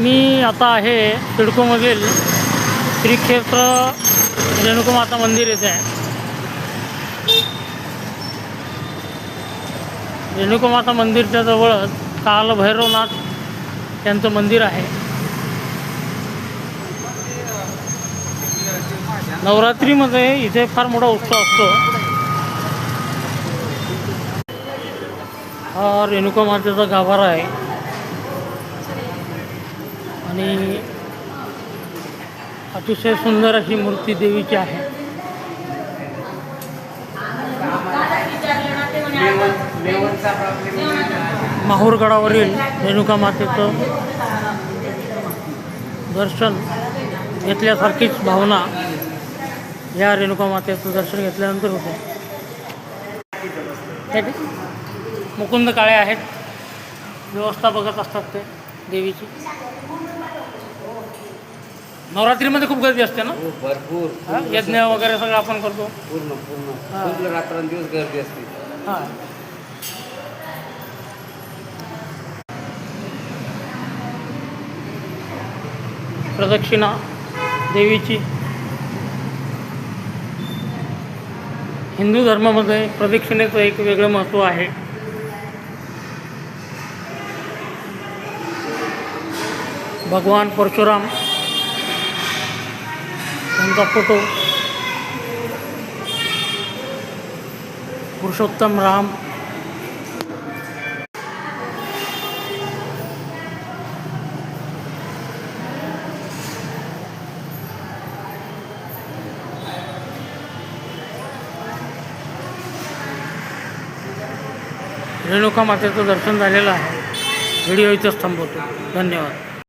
मी आता आहे सिडकोमधील श्री क्षेत्र रेणुकामाता मंदिर येथे आहे. रेणुकामाता मंदिरच्या जवळच कालभैरवनाथ यांचं मंदिर आहे. नवरात्रीमध्ये इथे फार मोठा उत्सव असतो. हा रेणुकामातेचा गाभारा आहे आणि अतिशय सुंदर अशी मूर्ती देवीची आहे. माहूरगडावरील रेणुकामातेचं दर्शन घेतल्यासारखीच भावना या रेणुकामातेचं दर्शन घेतल्यानंतर होते. मुकुंद काळे आहेत, व्यवस्था बघत असतात ते देवीची. नवरात्रीमध्ये खूप गर्दी असते ना? भरपूर यज्ञ वगैरे सगळं आपण करतो. पूर्ण रात्रंदिवस गर्दी असते. हां, प्रदक्षिणा देवीची. हिंदू धर्मामध्ये प्रदक्षिणेचं एक वेगळं महत्त्व आहे. भगवान परशुराम यांचा फोटो, पुरुषोत्तम राम, रेणुका मातेचं दर्शन झालेलं आहे. व्हिडिओ इथंच थांबवतो. धन्यवाद.